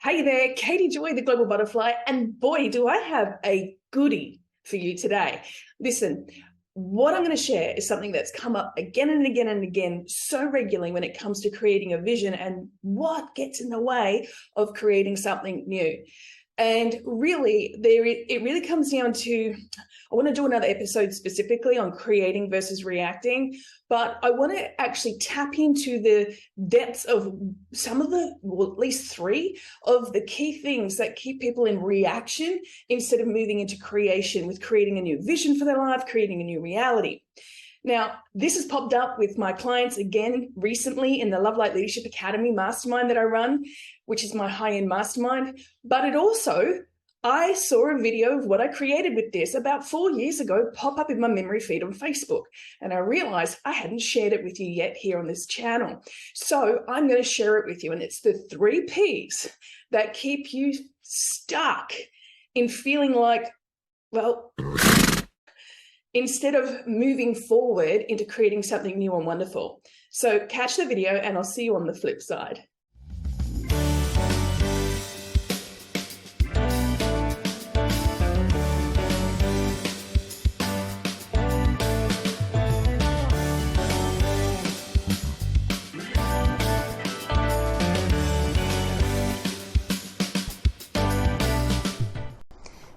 Hey there, Katie Joy, the Global Butterfly, and boy, do I have a goodie for you today. Listen, what I'm going to share is something that's come up again and again and again so regularly when it comes to creating a vision and what gets in the way of creating something new. And really, it really comes down to, I want to do another episode specifically on creating versus reacting, but I want to actually tap into the depths of some of the, well, at least three of the key things that keep people in reaction instead of moving into creation, with creating a new vision for their life, creating a new reality. Now, this has popped up with my clients again recently in the Love Light Leadership Academy mastermind that I run, which is my high-end mastermind. But it also, I saw a video of what I created with this about 4 years ago pop up in my memory feed on Facebook. And I realized I hadn't shared it with you yet here on this channel. So I'm going to share it with you. And it's the 3 Ps that keep you stuck in feeling like, well, instead of moving forward into creating something new and wonderful. So catch the video and I'll see you on the flip side.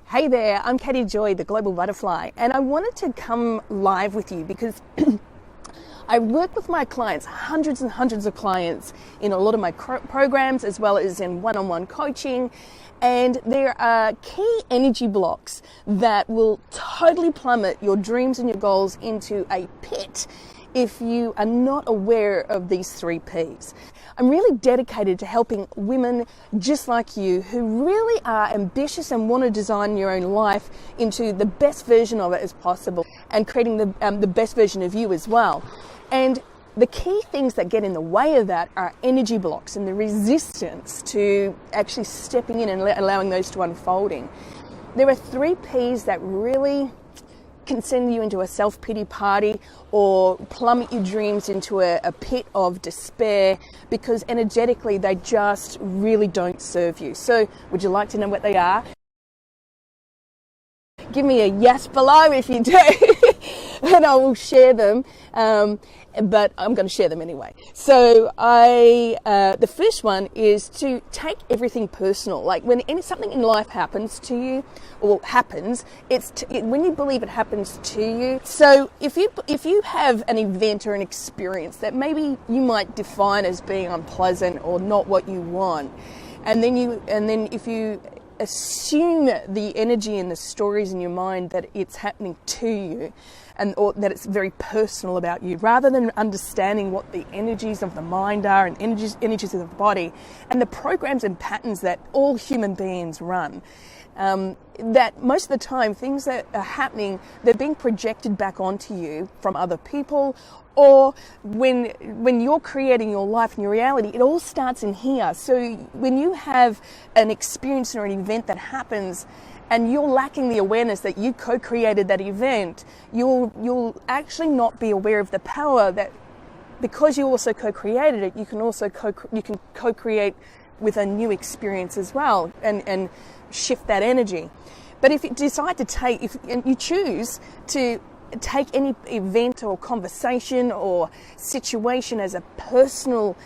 Hey there, I'm Katie Joy, the Global Butterfly, and I wanted to come live with you because I work with my clients, hundreds and hundreds of clients in a lot of my programs as well as in one-on-one coaching, and there are key energy blocks that will totally plummet your dreams and your goals into a pit if you are not aware of these 3 Ps. I'm really dedicated to helping women just like you who really are ambitious and want to design your own life into the best version of it as possible and creating the best version of you as well. And the key things that get in the way of that are energy blocks and the resistance to actually stepping in and allowing those to unfolding. There are 3 Ps that really can send you into a self-pity party or plummet your dreams into a pit of despair because energetically they just really don't serve you. So would you like to know what they are? Give me a yes below if you do and I will share them, but I'm going to share them anyway. So the first one is to take everything personal. Like when something in life happens to you, or happens, when you believe it happens to you. So if you have an event or an experience that maybe you might define as being unpleasant or not what you want, and then if you assume the energy and the stories in your mind that it's happening to you or that it's very personal about you, rather than understanding what the energies of the mind are and energies of the body and the programs and patterns that all human beings run. That most of the time things that are happening, they're being projected back onto you from other people, or when you're creating your life and your reality, it all starts in here. So when you have an experience or an event that happens and you're lacking the awareness that you co-created that event, you'll actually not be aware of the power that, because you also co-created it, you can also co-create with a new experience as well and shift that energy. But if you decide and you choose to take any event or conversation or situation as a personal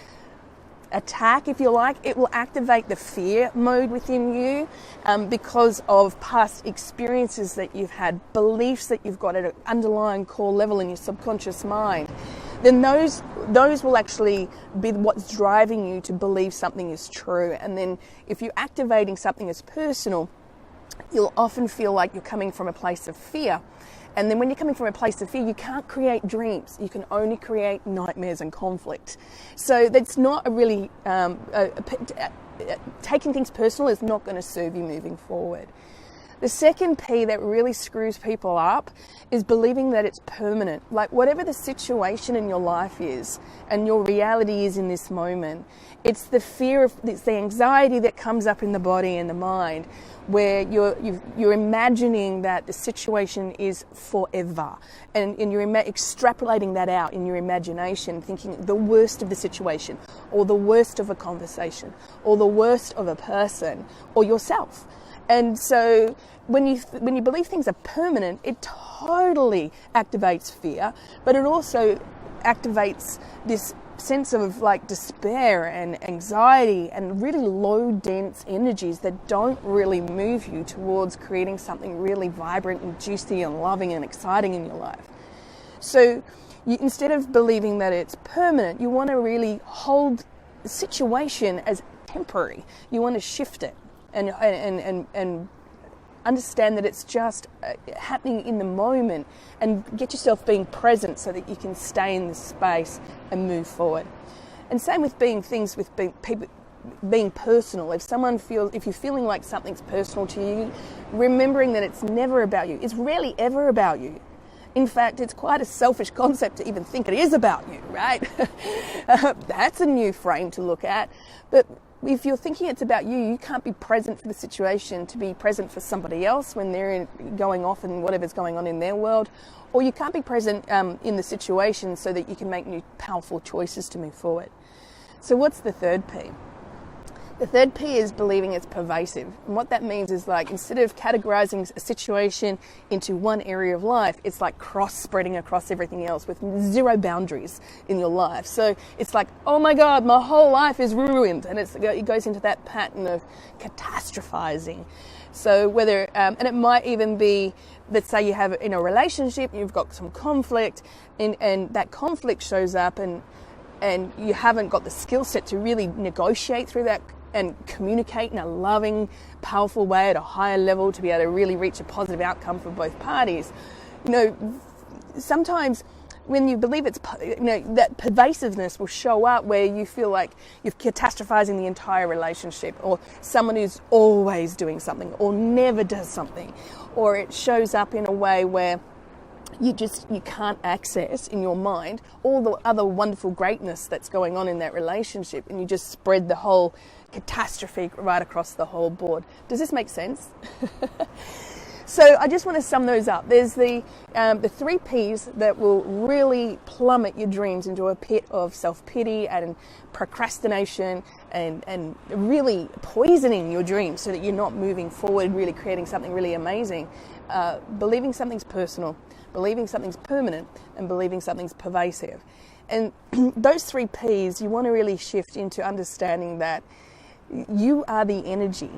attack, if you like, it will activate the fear mode within you because of past experiences that you've had, beliefs that you've got at an underlying core level in your subconscious mind. Then those will actually be what's driving you to believe something is true. And then if you're activating something as personal, you'll often feel like you're coming from a place of fear. And then when you're coming from a place of fear, you can't create dreams. You can only create nightmares and conflict. So that's not a really, taking things personal is not going to serve you moving forward. The second P that really screws people up is believing that it's permanent. Like whatever the situation in your life is and your reality is in this moment, it's the fear of, it's the anxiety that comes up in the body and the mind where you're imagining that the situation is forever, and you're extrapolating that out in your imagination, thinking the worst of the situation or the worst of a conversation or the worst of a person or yourself. And so when you believe things are permanent, it totally activates fear, but it also activates this sense of like despair and anxiety and really low dense energies that don't really move you towards creating something really vibrant and juicy and loving and exciting in your life. So instead of believing that it's permanent, you want to really hold the situation as temporary. You want to shift it and understand that it's just happening in the moment, and get yourself being present so that you can stay in the space and move forward. And same with being personal. If you're feeling like something's personal to you, remembering that it's never about you. It's rarely ever about you. In fact, it's quite a selfish concept to even think it is about you, right? That's a new frame to look at. But if you're thinking it's about you, you can't be present for the situation to be present for somebody else when they're going off and whatever's going on in their world, or you can't be present in the situation so that you can make new powerful choices to move forward. So what's the third P? The third P is believing it's pervasive. And what that means is, like, instead of categorizing a situation into one area of life, it's like cross-spreading across everything else with zero boundaries in your life. So it's like, oh my God, my whole life is ruined. And it goes into that pattern of catastrophizing. So whether, and it might even be, let's say you have in a relationship, you've got some conflict, and that conflict shows up, and you haven't got the skill set to really negotiate through that and communicate in a loving, powerful way at a higher level to be able to really reach a positive outcome for both parties. You know, sometimes when you believe it's, that pervasiveness will show up where you feel like you're catastrophizing the entire relationship, or someone who's always doing something or never does something, or it shows up in a way where you can't access in your mind all the other wonderful greatness that's going on in that relationship, and you just spread the whole catastrophe right across the whole board. Does this make sense? So I just want to sum those up. There's the 3 Ps that will really plummet your dreams into a pit of self-pity and procrastination and really poisoning your dreams so that you're not moving forward, really creating something really amazing. Believing something's personal, believing something's permanent, and believing something's pervasive. And those 3 Ps, you want to really shift into understanding that you are the energy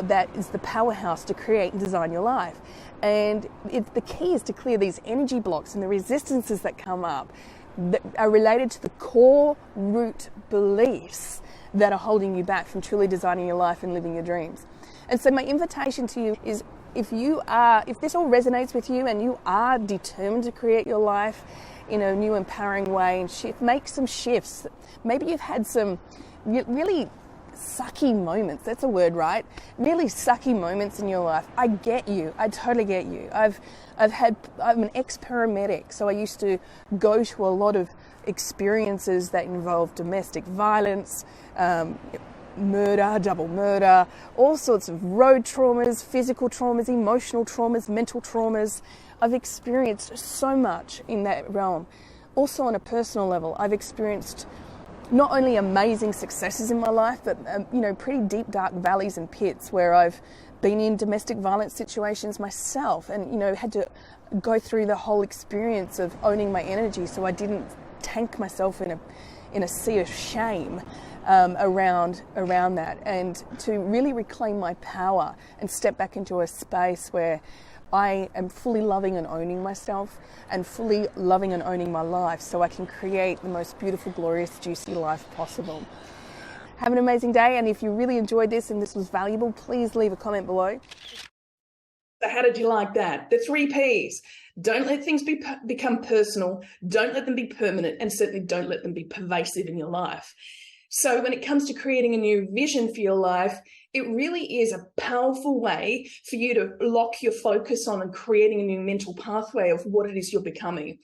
that is the powerhouse to create and design your life. And the key is to clear these energy blocks and the resistances that come up that are related to the core root beliefs that are holding you back from truly designing your life and living your dreams. And so my invitation to you is, if this all resonates with you and you are determined to create your life in a new empowering way and make some shifts. Maybe you've had some really sucky moments. That's a word, right? Really sucky moments in your life. I get you. I totally get you. I'm an ex-paramedic, so I used to go to a lot of experiences that involve domestic violence, murder, double murder, all sorts of road traumas, physical traumas, emotional traumas, mental traumas. I've experienced so much in that realm. Also on a personal level, I've experienced not only amazing successes in my life, but pretty deep, dark valleys and pits where I've been in domestic violence situations myself, and had to go through the whole experience of owning my energy so I didn't tank myself in a sea of shame around that, and to really reclaim my power and step back into a space where I am fully loving and owning myself and fully loving and owning my life so I can create the most beautiful, glorious, juicy life possible. Have an amazing day, and if you really enjoyed this and this was valuable, please leave a comment below. So how did you like that? The 3 Ps. Don't let things become personal. Don't let them be permanent, and certainly don't let them be pervasive in your life. So when it comes to creating a new vision for your life, it really is a powerful way for you to lock your focus on and creating a new mental pathway of what it is you're becoming.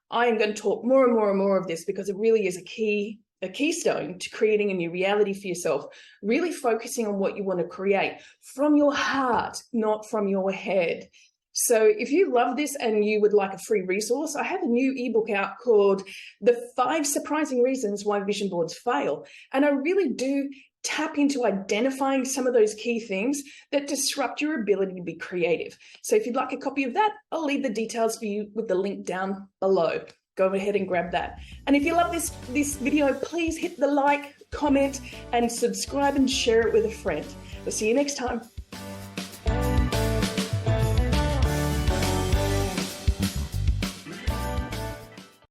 I am going to talk more and more and more of this because it really is a keystone to creating a new reality for yourself, really focusing on what you want to create from your heart, not from your head. So if you love this and you would like a free resource, I have a new ebook out called The 5 Surprising Reasons Why Vision Boards Fail. And I really do tap into identifying some of those key things that disrupt your ability to be creative. So if you'd like a copy of that, I'll leave the details for you with the link down below. Go ahead and grab that. And if you love this video, please hit the like, comment, and subscribe and share it with a friend. We'll see you next time.